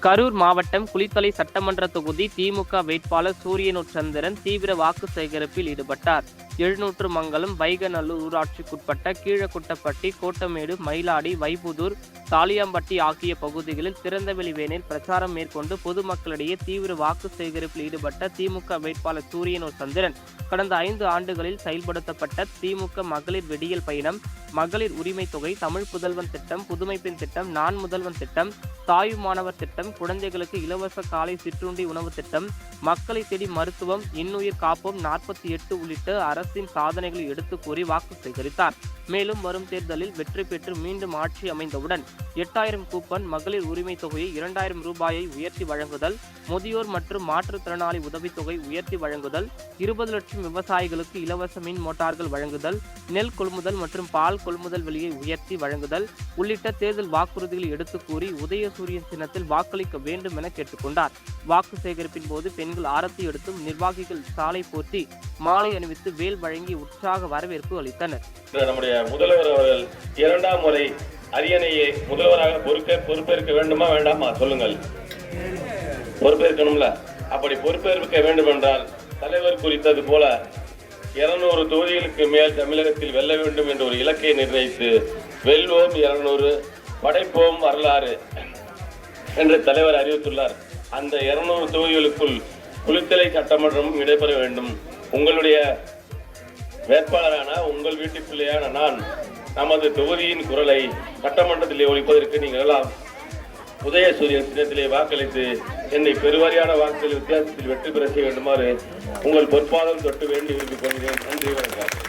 கரூர் மாவட்டம் குளித்தலை சட்டமன்ற தொகுதி திமுக வேட்பாளர் சூரியனூர் சந்திரன் தீவிர வாக்கு சேகரிப்பில் ஈடுபட்டார். எழுநூற்றுமங்கலம், வைகநல்லூர் ஊராட்சிக்குட்பட்ட கீழக்குட்டப்பட்டி, கோட்டமேடு, மயிலாடி, வைப்புதூர், தாலியாம்பட்டி ஆகிய பகுதிகளில் திறந்தவெளி வேனில் பிரச்சாரம் மேற்கொண்டு பொதுமக்களிடையே தீவிர வாக்கு சேகரிப்பில் ஈடுபட்ட திமுக வேட்பாளர் சூரியனூர் சந்திரன் கடந்த 5 ஆண்டுகளில் செயல்படுத்தப்பட்ட திமுக மகளிர் விடியல் பயணம், மகளிர் உரிமை தொகை, தமிழ் புதல்வன் திட்டம், புதுமை பெண் திட்டம், நான் முதல்வன் திட்டம், தாய் மாணவர் திட்டம், குழந்தைகளுக்கு இலவச காலை சிற்றுண்டி உணவு திட்டம், மக்களை தேடி மருத்துவம், இன்னுயிர் காப்போம் 48 உள்ளிட்ட அரசின் சாதனைகளை எடுத்து கூறி வாக்கு சேகரித்தார். மேலும் வரும் தேர்தலில் வெற்றி பெற்று மீண்டும் ஆட்சி அமைந்தவுடன் 8000 கூப்பன், மகளிர் உரிமை தொகையை 2000 ரூபாயை உயர்த்தி வழங்குதல், முதியோர் மற்றும் மாற்றுத்திறனாளி உதவித்தொகை உயர்த்தி வழங்குதல், 20 லட்சம் விவசாயிகளுக்கு இலவச மின் மோட்டார்கள் வழங்குதல், நெல் கொள்முதல் மற்றும் பால் கொள்முதல் விலையை உயர்த்தி வழங்குதல் உள்ளிட்ட தேர்தல் வாக்குறுதிகளை எடுத்து கூறி உதயசூரியன் சின்னத்தில் வாக்களிக்க வேண்டும் என கேட்டுக்கொண்டார். வாக்கு சேகரிப்பின் போது பெண்கள் ஆரத்தி எடுத்தும், நிர்வாகிகள் சாலை போற்றி மாலை அணிவித்து வேல் வழங்கி உற்சாக வரவேற்பு அளித்தனர். நம்முடைய முதல்வர் அவர்கள் 2ஆம் முறை அரியணையை முதல்வராக பொறுப்பேற்க வேண்டுமா வேண்டாமா சொல்லுங்கள். பொறுப்பேற்கணும்ல. அப்படி பொறுப்பேற்க வேண்டும் என்றால் தலைவர் குறித்தது போல 200 தொகுதிகளுக்கு மேல் தமிழகத்தில் வெல்ல வேண்டும் என்ற ஒரு இலக்கை நிர்ணயித்து வெல்வோம் 200, படைப்போம் வரலாறு என்று தலைவர் அறிவித்துள்ளார். அந்த 200 தொகுதிகளுக்குள் குளித்தலை சட்டமன்றம் இடம்பெற வேண்டும். உங்களுடைய வேட்பாளரான உங்கள் வீட்டு பிள்ளையான நான் நமது தொகுதியின் குரலை சட்டமன்றத்திலே ஒழிப்பதற்கு நீங்கள் எல்லாம் உதயசூரியன் சின்னத்திலே வாக்களித்து என்னை பெருவாரியான வாக்குகள் வித்தியாசத்தில் வெற்றி பெற செய்ய வேண்டுமாறு உங்கள் பொற்பாதம் தொட்டு வேண்டி விரும்பிக் கொள்கிறேன். நன்றி, வணக்கம்.